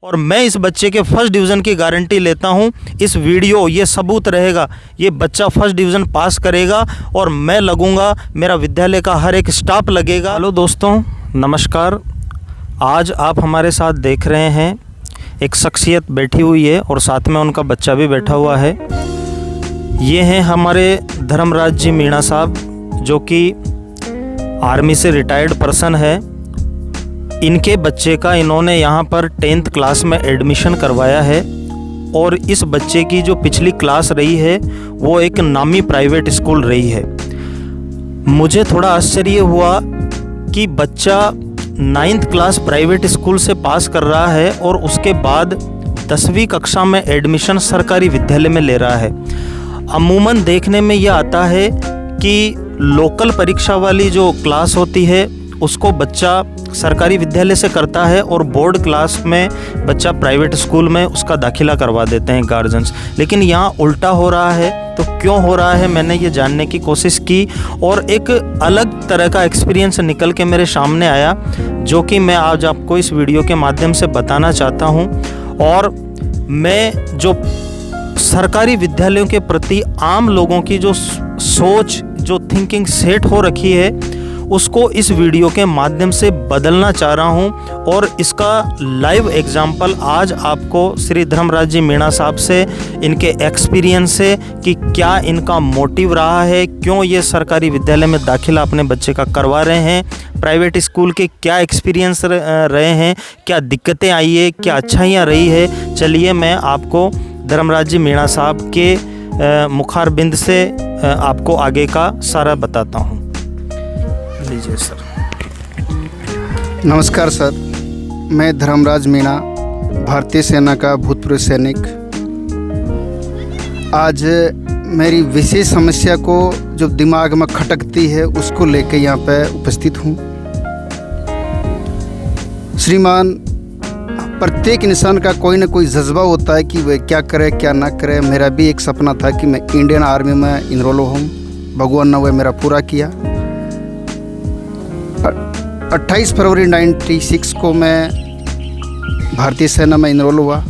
और मैं इस बच्चे के फर्स्ट डिवीज़न की गारंटी लेता हूं। इस वीडियो ये सबूत रहेगा, ये बच्चा फर्स्ट डिवीज़न पास करेगा और मैं लगूंगा, मेरा विद्यालय का हर एक स्टाफ लगेगा। हेलो दोस्तों, नमस्कार। आज आप हमारे साथ देख रहे हैं एक शख्सियत बैठी हुई है और साथ में उनका बच्चा भी बैठा हुआ है। ये हैं हमारे धर्मराज जी मीणा साहब, जो कि आर्मी से रिटायर्ड पर्सन है। इनके बच्चे का इन्होंने यहाँ पर 10th क्लास में एडमिशन करवाया है और इस बच्चे की जो पिछली क्लास रही है वो एक नामी प्राइवेट स्कूल रही है। मुझे थोड़ा आश्चर्य हुआ कि बच्चा 9th क्लास प्राइवेट स्कूल से पास कर रहा है और उसके बाद 10वीं कक्षा में एडमिशन सरकारी विद्यालय में ले रहा है। अमूमन देखने में यह आता है कि लोकल परीक्षा वाली जो क्लास होती है उसको बच्चा सरकारी विद्यालय से करता है और बोर्ड क्लास में बच्चा प्राइवेट स्कूल में उसका दाखिला करवा देते हैं गार्जियंस। लेकिन यहाँ उल्टा हो रहा है, तो क्यों हो रहा है मैंने ये जानने की कोशिश की और एक अलग तरह का एक्सपीरियंस निकल के मेरे सामने आया, जो कि मैं आज आपको इस वीडियो के माध्यम से बताना चाहता हूँ। और मैं जो सरकारी विद्यालयों के प्रति आम लोगों की जो सोच, जो थिंकिंग सेट हो रखी है, उसको इस वीडियो के माध्यम से बदलना चाह रहा हूं और इसका लाइव एग्जाम्पल आज आपको श्री धर्मराज जी मीणा साहब से, इनके एक्सपीरियंस से कि क्या इनका मोटिव रहा है, क्यों ये सरकारी विद्यालय में दाखिला अपने बच्चे का करवा रहे हैं, प्राइवेट स्कूल के क्या एक्सपीरियंस रहे हैं, क्या दिक्कतें आई है, क्या अच्छाइयाँ रही है। चलिए मैं आपको धर्मराज जी मीणा साहब के मुखारबिंद से आपको आगे का सारा बताता हूँ। लीजिए सर। नमस्कार सर, मैं धर्मराज मीणा, भारतीय सेना का भूतपूर्व सैनिक। आज मेरी विशेष समस्या को जो दिमाग में खटकती है उसको लेकर यहाँ पे उपस्थित हूँ। श्रीमान, प्रत्येक इंसान का कोई ना कोई जज्बा होता है कि वह क्या करे क्या ना करे। मेरा भी एक सपना था कि मैं इंडियन आर्मी में इनरोल हूँ। भगवान ने वह मेरा पूरा किया। 28 फरवरी 96 को मैं भारतीय सेना में इनरोल हुआ।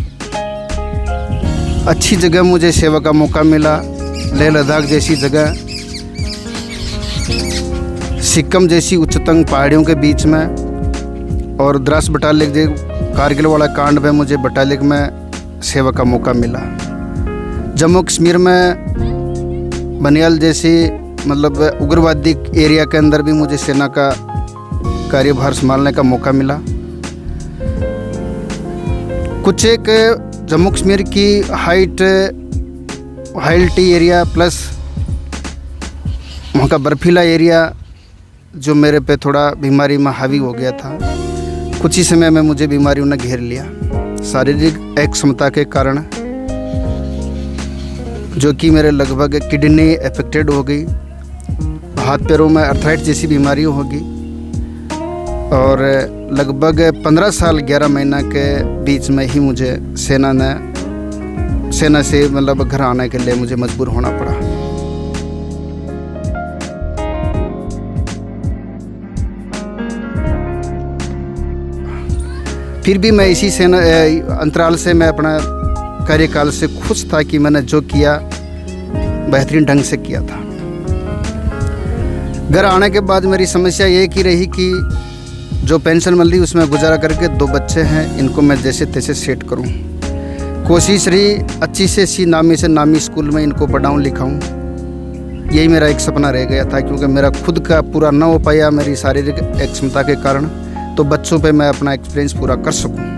अच्छी जगह मुझे सेवा का मौका मिला। लेह लद्दाख जैसी जगह, सिक्किम जैसी उच्चतम पहाड़ियों के बीच में, और द्रास बटालिक जो कारगिल वाला कांड में मुझे बटालिक में सेवा का मौका मिला। जम्मू कश्मीर में बनियाल जैसी मतलब उग्रवादी एरिया के अंदर भी मुझे सेना का कार्यभार संभालने का मौका मिला। कुछ एक जम्मू कश्मीर की हाइल्टी एरिया प्लस वहाँ का बर्फीला एरिया जो मेरे पे थोड़ा बीमारी में हावी हो गया था। कुछ ही समय में मुझे बीमारियों ने घेर लिया शारीरिक अक्षमता के कारण, जो कि मेरे लगभग किडनी अफेक्टेड हो गई, हाथ पैरों में अर्थराइटिस जैसी बीमारी होगी, और लगभग 15 साल 11 महीना के बीच में ही मुझे सेना से मतलब घर आने के लिए मुझे मजबूर होना पड़ा। फिर भी मैं इसी सेना अंतराल से मैं अपना कार्यकाल से खुश था कि मैंने जो किया बेहतरीन ढंग से किया था। घर आने के बाद मेरी समस्या ये की रही कि जो पेंशन मिल रही उसमें गुजारा करके 2 बच्चे हैं, इनको मैं जैसे तैसे सेट करूं। कोशिश रही अच्छी से अच्छी नामी से नामी स्कूल में इनको पढ़ाऊं लिखाऊं। यही मेरा एक सपना रह गया था, क्योंकि मेरा खुद का पूरा ना हो पाया मेरी शारीरिक अक्षमता के कारण, तो बच्चों पे मैं अपना एक्सपीरियंस पूरा कर सकूं।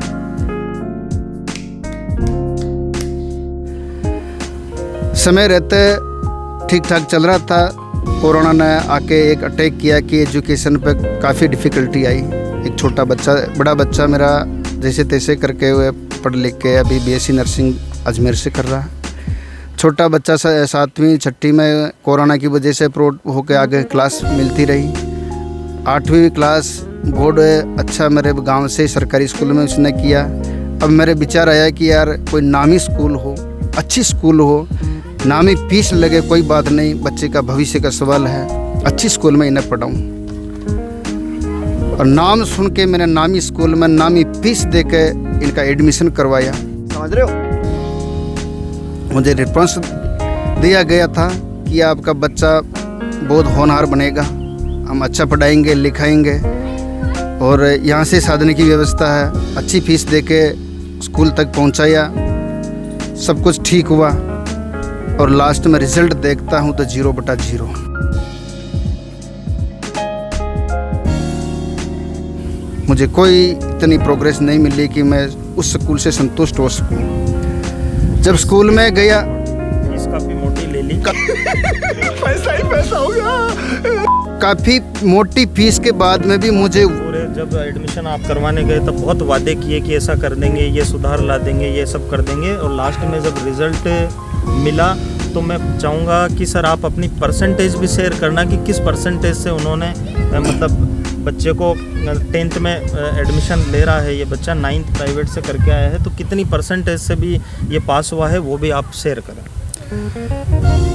समय रहते ठीक ठाक चल रहा था। कोरोना ने आके एक अटैक किया कि एजुकेशन पे काफ़ी डिफ़िकल्टी आई। एक छोटा बच्चा, बड़ा बच्चा मेरा जैसे तैसे करके हुए पढ़ लिख के अभी BSc नर्सिंग अजमेर से कर रहा है। छोटा बच्चा 7वीं 6ठी में कोरोना की वजह से अप्रूव होकर आगे क्लास मिलती रही। 8वीं क्लास बोर्ड अच्छा मेरे गांव से सरकारी स्कूल में उसने किया। अब मेरे विचार आया कि यार कोई नामी स्कूल हो, अच्छी स्कूल हो, नामी फीस लगे कोई बात नहीं, बच्चे का भविष्य का सवाल है, अच्छी स्कूल में इन्हें पढ़ाऊँ। और नाम सुन के मैंने नामी स्कूल में नामी फीस दे के इनका एडमिशन करवाया। समझ रहे हो, मुझे रिस्पॉन्स दिया गया था कि आपका बच्चा बहुत होनहार बनेगा, हम अच्छा पढ़ाएंगे लिखाएंगे, और यहाँ से साधन की व्यवस्था है। अच्छी फीस देके स्कूल तक पहुँचाया, सब कुछ ठीक हुआ, और लास्ट में रिजल्ट देखता हूँ तो 0/0। मुझे कोई इतनी प्रोग्रेस नहीं मिली कि मैं उस स्कूल से संतुष्ट हो सकूं। जब स्कूल में गया, फीस काफी मोटी ले ली। पैसा ही पैसा हो गया। काफ़ी मोटी फीस के बाद में भी मुझे, पूरे जब एडमिशन आप करवाने गए तब बहुत वादे किए कि ऐसा कर देंगे, ये सुधार ला देंगे, ये सब कर देंगे, और लास्ट में जब रिजल्ट मिला तो मैं चाहूँगा कि सर आप अपनी परसेंटेज भी शेयर करना कि किस परसेंटेज से उन्होंने मतलब बच्चे को 10th में एडमिशन ले रहा है ये बच्चा, 9th प्राइवेट से करके आया है, तो कितनी परसेंटेज से भी ये पास हुआ है वो भी आप शेयर करें।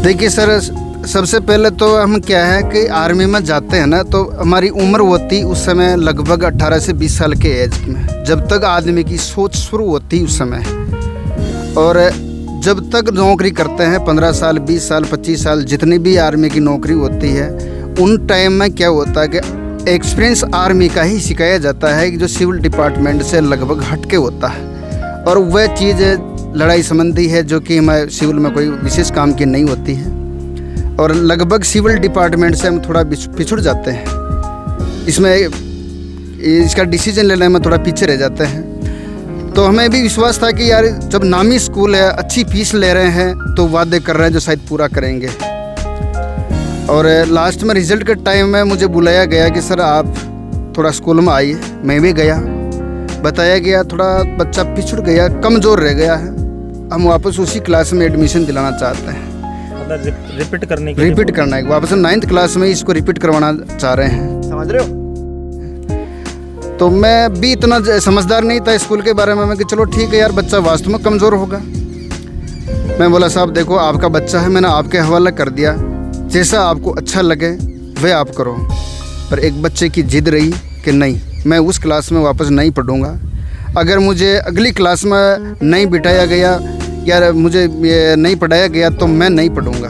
देखिए सर, सबसे पहले तो हम क्या है कि आर्मी में जाते हैं ना, तो हमारी उम्र होती उस समय लगभग 18 से 20 साल के एज में, जब तक आदमी की सोच शुरू होती उस समय, और जब तक नौकरी करते हैं 15 साल 20 साल 25 साल जितनी भी आर्मी की नौकरी होती है, उन टाइम में क्या होता है कि एक्सपीरियंस आर्मी का ही सिखाया जाता है कि जो सिविल डिपार्टमेंट से लगभग हटके होता है, और वह चीज़ लड़ाई संबंधी है जो कि हमारे सिविल में कोई विशेष काम की नहीं होती है, और लगभग सिविल डिपार्टमेंट से हम थोड़ा पिछड़ जाते हैं। इसमें इसका डिसीजन लेने में थोड़ा पीछे रह जाते हैं। तो हमें भी विश्वास था कि यार जब नामी स्कूल है, अच्छी फीस ले रहे हैं, तो वादे कर रहे हैं जो शायद पूरा करेंगे। और लास्ट में रिज़ल्ट के टाइम में मुझे बुलाया गया कि सर आप थोड़ा स्कूल में आइए। मैं भी गया, बताया गया थोड़ा बच्चा पिछड़ गया, कमज़ोर रह गया है, हम वापस उसी क्लास में एडमिशन दिलाना चाहते हैं। मतलब रिपीट करने के रिपीट करना है, वापस 9th क्लास में इसको रिपीट करवाना चाह रहे हैं। समझ रहे हो। तो मैं भी इतना समझदार नहीं था स्कूल के बारे में, मैं कि चलो ठीक है यार बच्चा वास्तव में कमज़ोर होगा। मैं बोला साहब देखो आपका बच्चा है, मैंने आपके हवाला कर दिया, जैसा आपको अच्छा लगे वह आप करो। पर एक बच्चे की जिद रही कि नहीं, मैं उस क्लास में वापस नहीं पढ़ूँगा। अगर मुझे अगली क्लास में नहीं बिठाया गया या मुझे ये नहीं पढ़ाया गया तो मैं नहीं पढ़ूँगा।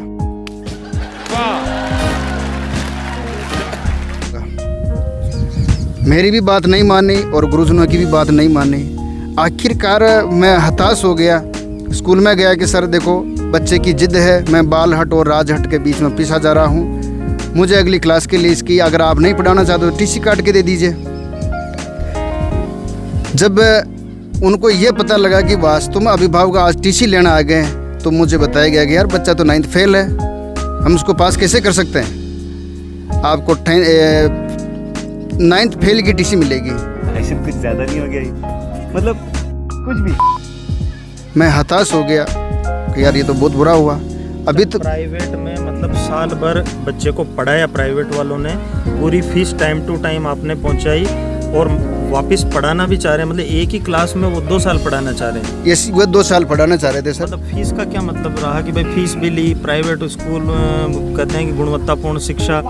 मेरी भी बात नहीं मानी और गुरुजनों की भी बात नहीं मानी। आखिरकार मैं हताश हो गया, स्कूल में गया कि सर देखो बच्चे की जिद है, मैं बालहट और राजहट के बीच में पिसा जा रहा हूँ, मुझे अगली क्लास के लिए इसकी अगर आप नहीं पढ़ाना चाहते तो टीसी काट के दे दीजिए। जब उनको ये पता लगा कि वास्तव में अभिभावक आज टीसी लेना आ गए हैं, तो मुझे बताया गया कि यार बच्चा तो 9th फेल है, हम उसको पास कैसे कर सकते हैं, आपको 9th फेल की टीसी मिलेगी। ऐसे कुछ ज़्यादा नहीं हो गया, मतलब कुछ भी। मैं हताश हो गया कि यार ये तो बहुत बुरा हुआ। अभी तो प्राइवेट में मतलब साल भर बच्चे को पढ़ाया प्राइवेट वालों ने, पूरी फीस टाइम टू टाइम आपने पहुंचाई, और वापस पढ़ाना भी चाह रहे हैं, मतलब एक ही क्लास में वो 2 साल पढ़ाना चाह रहे हैं। ये वो 2 साल पढ़ाना चाह रहे थे सर। मतलब फीस का क्या मतलब रहा कि भाई फीस भी ली, प्राइवेट स्कूल कहते हैं कि गुणवत्तापूर्ण शिक्षा,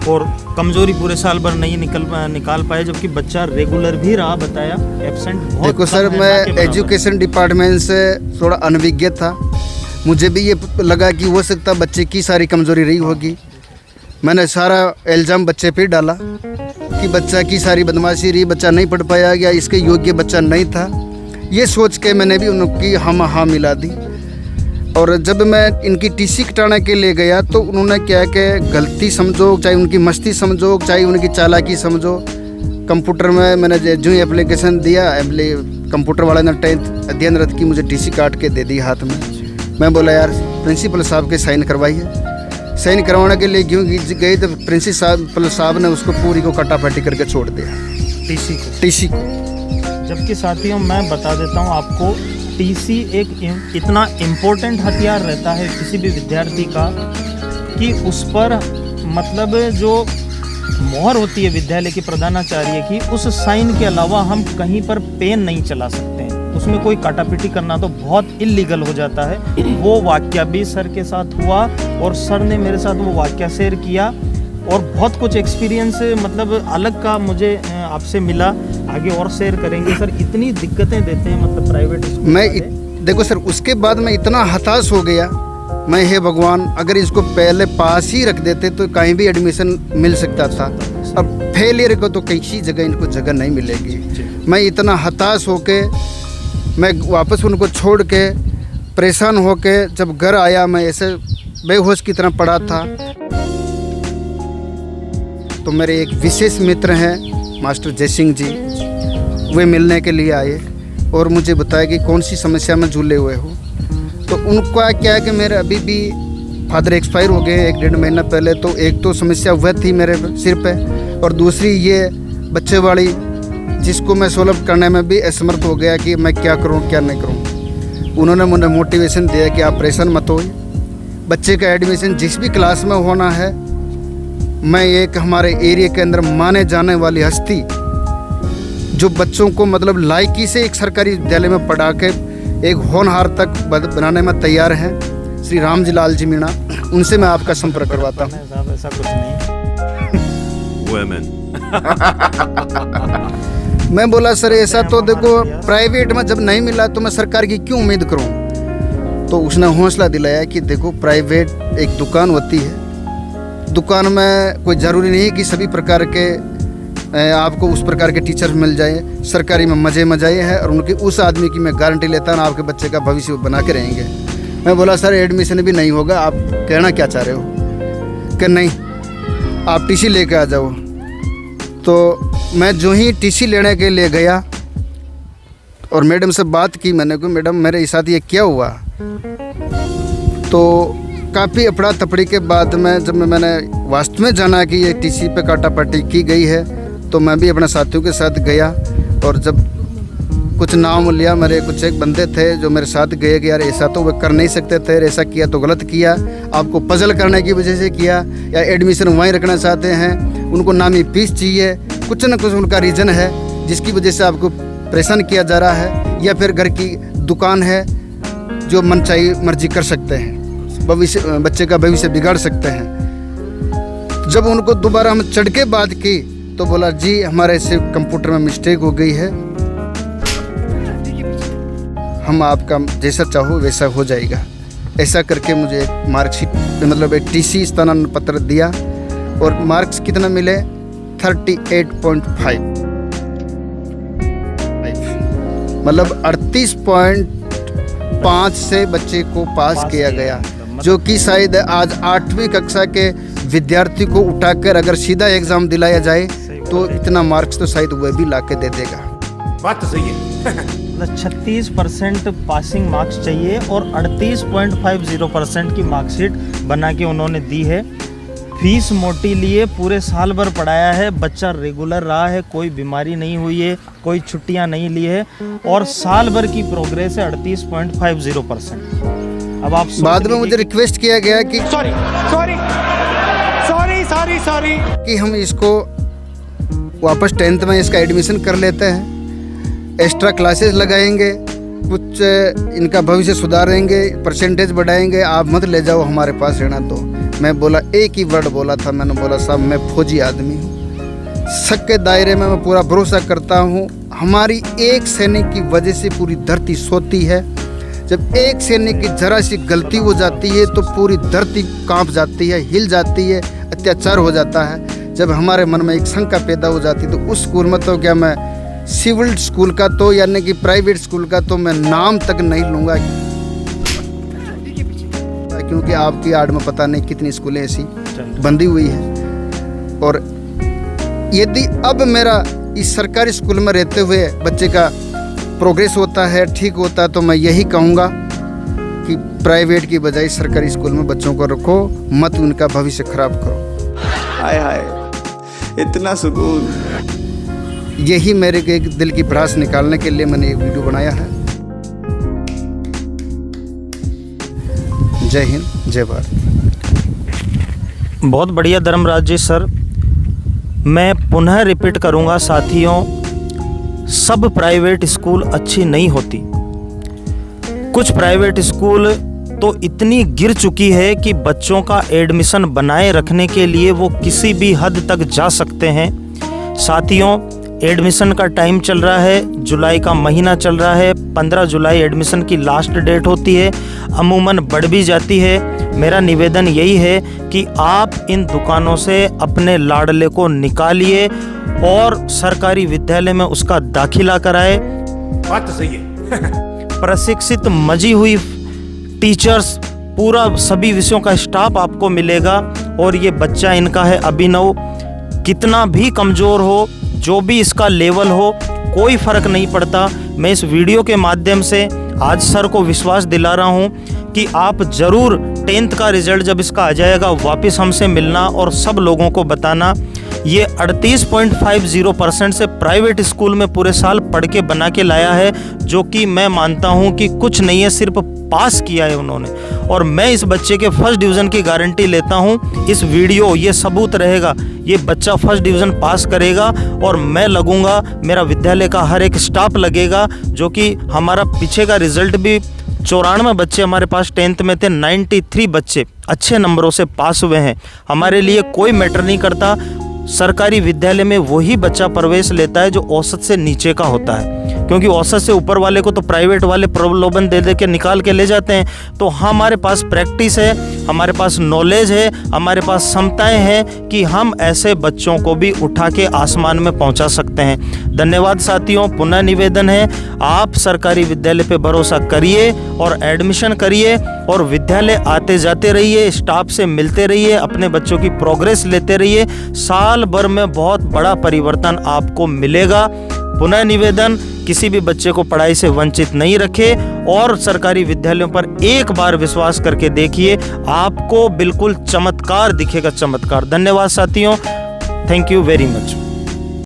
और कमजोरी पूरे साल भर नहीं निकाल पाए, जबकि बच्चा रेगुलर भी रहा, बताया एब्सेंट बहुत। देखो सर, मैं एजुकेशन डिपार्टमेंट से थोड़ा अनभिज्ञ था, मुझे भी ये लगा कि हो सकता बच्चे की सारी कमजोरी रही होगी। मैंने सारा इल्ज़ाम बच्चे पे डाला कि बच्चा की सारी बदमाशी रही, बच्चा नहीं पढ़ पाया या इसके योग्य बच्चा नहीं था। ये सोच के मैंने भी उनकी हाँ मिला दी। और जब मैं इनकी टीसी कटाने के लिए गया तो उन्होंने क्या कि गलती समझो, चाहे उनकी मस्ती समझो, चाहे उनकी चालाकी समझो, कंप्यूटर में मैंने जो ही एप्लीकेशन दिया, कंप्यूटर वाले ने 10th अध्ययनरत की मुझे टीसी काट के दे दी हाथ में। मैं बोला यार प्रिंसिपल साहब के साइन करवाइए। साइन करवाने के लिए क्यों गई तो प्रिंसिपल साहब ने उसको पूरी को कटापटी करके छोड़ दिया, टीसी को। जबकि साथियों मैं बता देता हूँ आपको, टीसी एक इतना इम्पोर्टेंट हथियार रहता है किसी भी विद्यार्थी का कि उस पर मतलब जो मोहर होती है विद्यालय की प्रधानाचार्य की, उस साइन के अलावा हम कहीं पर पेन नहीं चला सकते हैं। उसमें कोई काटापीटी करना तो बहुत इल्लीगल हो जाता है। वो वाक्या भी सर के साथ हुआ और सर ने मेरे साथ वो वाक्या शेयर किया और बहुत कुछ एक्सपीरियंस मतलब अलग का मुझे आपसे मिला। आगे और शेयर करेंगे सर। इतनी दिक्कतें देते हैं मतलब प्राइवेट स्कूल मैं वाले। देखो सर, उसके बाद मैं इतना हताश हो गया, मैं हे भगवान, अगर इसको पहले पास ही रख देते तो कहीं भी एडमिशन मिल सकता था। अब फेलियर को तो किसी जगह इनको जगह नहीं मिलेगी। मैं इतना हताश होके मैं वापस उनको छोड़ के परेशान होके जब घर आया, मैं ऐसे बेहोश की तरह पड़ा था। तो मेरे एक विशेष मित्र हैं मास्टर जय सिंह जी, वे मिलने के लिए आए और मुझे बताया कि कौन सी समस्या में झूले हुए हो। तो उनका क्या है कि मेरे अभी भी फादर एक्सपायर हो गए 1-1.5 महीना पहले। तो एक तो समस्या वह थी मेरे सिर पे, और दूसरी ये बच्चे वाली, जिसको मैं सॉल्व करने में भी असमर्थ हो गया कि मैं क्या करूं क्या नहीं करूं। उन्होंने मुझे मोटिवेशन दिया कि आप परेशान मत हो, बच्चे का एडमिशन जिस भी क्लास में होना है। मैं एक हमारे एरिया के अंदर माने जाने वाली हस्ती, जो बच्चों को मतलब लायकी से एक सरकारी विद्यालय में पढ़ा के एक होनहार तक बनाने में तैयार हैं, श्री राम जी लाल जी मीणा, उनसे मैं आपका संपर्क करवाता हूँ। साहब ऐसा कुछ नहीं। मैं बोला सर ऐसा तो देखो, प्राइवेट में जब नहीं मिला तो मैं सरकार की क्यों उम्मीद करूं। तो उसने हौसला दिलाया कि देखो प्राइवेट एक दुकान होती है, दुकान में कोई ज़रूरी नहीं कि सभी प्रकार के आपको उस प्रकार के टीचर मिल जाए। सरकारी में मज़े मज़ाए है, और उनकी उस आदमी की मैं गारंटी लेता हूँ आपके बच्चे का भविष्य बना के रहेंगे। मैं बोला सर एडमिशन भी नहीं होगा, आप कहना क्या चाह रहे हो। कि नहीं, आप टीसी लेके आ जाओ। तो मैं जो ही टीसी लेने के लिए गया और मैडम से बात की, मैंने कहा मैडम मेरे साथ ये क्या हुआ। तो काफ़ी अफड़ा तफड़ी के बाद में जब मैंने वास्तव में जाना कि ये टीसी पे काटापाटी की गई है, तो मैं भी अपने साथियों के साथ गया। और जब कुछ नाम लिया, मेरे कुछ एक बंदे थे जो मेरे साथ गए कि यार ऐसा तो वे कर नहीं सकते थे, ऐसा किया तो गलत किया, आपको पजल करने की वजह से किया, या एडमिशन वहीं रखना चाहते हैं, उनको नामी फीस चाहिए, कुछ न कुछ उनका रीज़न है जिसकी वजह से आपको परेशान किया जा रहा है, या फिर घर की दुकान है जो मनचाही मर्जी कर सकते हैं, भविष्य बच्चे का भविष्य बिगाड़ सकते हैं। जब उनको दोबारा हम चढ़ के बात की तो बोला जी हमारे से कंप्यूटर में मिस्टेक हो गई है, हम आपका जैसा चाहो वैसा हो जाएगा। ऐसा करके मुझे एक मार्कशीट मतलब एक टीसी स्थानांतरण पत्र दिया, और मार्क्स कितना मिले 38.5, मतलब 38.5 से बच्चे को पास किया गया, जो कि शायद आज 8वीं कक्षा के विद्यार्थी को उठाकर अगर सीधा एग्जाम दिलाया जाए तो इतना मार्क्स तो शायद वह भी ला के दे देगा। बात तो सही है। मतलब 36% पासिंग मार्क्स चाहिए और 38.50% की मार्कशीट बना के उन्होंने दी है। फीस मोटी लिए, पूरे साल भर पढ़ाया है, बच्चा रेगुलर रहा है, कोई बीमारी नहीं हुई है, कोई छुट्टियां नहीं ली है, और साल भर की प्रोग्रेस है 38.50%। अब आप बाद में मुझे रिक्वेस्ट किया गया कि सॉरी कि हम इसको वापस 10th में इसका एडमिशन कर लेते हैं, एक्स्ट्रा क्लासेस लगाएंगे, कुछ इनका भविष्य सुधारेंगे, परसेंटेज बढ़ाएंगे, आप मत ले जाओ, हमारे पास रहना दो। मैं बोला, एक ही वर्ड बोला था, मैंने बोला साहब मैं फौजी आदमी हूँ, शक के दायरे में मैं पूरा भरोसा करता हूँ। हमारी एक सैनिक की वजह से पूरी धरती सोती है। जब एक सैनिक की जरा सी गलती हो जाती है तो पूरी धरती कांप जाती है, हिल जाती है, अत्याचार हो जाता है। जब हमारे मन में एक शंका पैदा हो जाती तो उस स्कूल में तो क्या मैं सिविल स्कूल का तो यानी कि प्राइवेट स्कूल का तो मैं नाम तक नहीं लूँगा, क्योंकि आपकी आड़ में पता नहीं कितनी स्कूलें ऐसी बंदी हुई है। और यदि अब मेरा इस सरकारी स्कूल में रहते हुए बच्चे का प्रोग्रेस होता है, ठीक होता है, तो मैं यही कहूँगा कि प्राइवेट की बजाय सरकारी स्कूल में बच्चों को रखो, मत उनका भविष्य खराब करो। हाय हाय, इतना सुकून। यही मेरे के एक दिल की भड़ास निकालने के लिए मैंने एक वीडियो बनाया है। जय हिंद, जय भारत। बहुत बढ़िया धर्मराज जी सर। मैं पुनः रिपीट करूंगा साथियों, सब प्राइवेट स्कूल अच्छी नहीं होती। कुछ प्राइवेट स्कूल तो इतनी गिर चुकी है कि बच्चों का एडमिशन बनाए रखने के लिए वो किसी भी हद तक जा सकते हैं। साथियों, एडमिशन का टाइम चल रहा है, जुलाई का महीना चल रहा है, 15 जुलाई एडमिशन की लास्ट डेट होती है, अमूमन बढ़ भी जाती है। मेरा निवेदन यही है कि आप इन दुकानों से अपने लाडले को निकालिए और सरकारी विद्यालय में उसका दाखिला कराए। बात तो सही है। प्रशिक्षित मजी हुई टीचर्स, पूरा सभी विषयों का स्टाफ आपको मिलेगा। और ये बच्चा इनका है अभिनव, कितना भी कमज़ोर हो, जो भी इसका लेवल हो, कोई फ़र्क नहीं पड़ता। मैं इस वीडियो के माध्यम से आज सर को विश्वास दिला रहा हूँ कि आप ज़रूर 10th का रिज़ल्ट जब इसका आ जाएगा वापस हमसे मिलना और सब लोगों को बताना। ये 38.50% से प्राइवेट स्कूल में पूरे साल पढ़ के बना के लाया है, जो कि मैं मानता हूँ कि कुछ नहीं है, सिर्फ पास किया है उन्होंने। और मैं इस बच्चे के फर्स्ट डिवीज़न की गारंटी लेता हूँ। इस वीडियो ये सबूत रहेगा, ये बच्चा फर्स्ट डिवीज़न पास करेगा और मैं लगूंगा, मेरा विद्यालय का हर एक स्टाफ लगेगा, जो कि हमारा पीछे का रिज़ल्ट भी 94 बच्चे हमारे पास 10th में थे, 93 बच्चे अच्छे नंबरों से पास हुए हैं। हमारे लिए कोई मैटर नहीं करता, सरकारी विद्यालय में वही बच्चा प्रवेश लेता है जो औसत से नीचे का होता है, क्योंकि औसत से ऊपर वाले को तो प्राइवेट वाले प्रलोभन दे दे के निकाल के ले जाते हैं। तो हमारे पास प्रैक्टिस है, हमारे पास नॉलेज है, हमारे पास क्षमताएं हैं कि हम ऐसे बच्चों को भी उठा के आसमान में पहुंचा सकते हैं। धन्यवाद साथियों। पुनः निवेदन है, आप सरकारी विद्यालय पे भरोसा करिए और एडमिशन करिए और विद्यालय आते जाते रहिए, स्टाफ से मिलते रहिए, अपने बच्चों की प्रोग्रेस लेते रहिए। साल भर में बहुत बड़ा परिवर्तन आपको मिलेगा। पुनः निवेदन, किसी भी बच्चे को पढ़ाई से वंचित नहीं रखे और सरकारी विद्यालयों पर एक बार विश्वास करके देखिए, आपको बिल्कुल चमत्कार दिखेगा, चमत्कार। धन्यवाद साथियों, थैंक यू वेरी मच।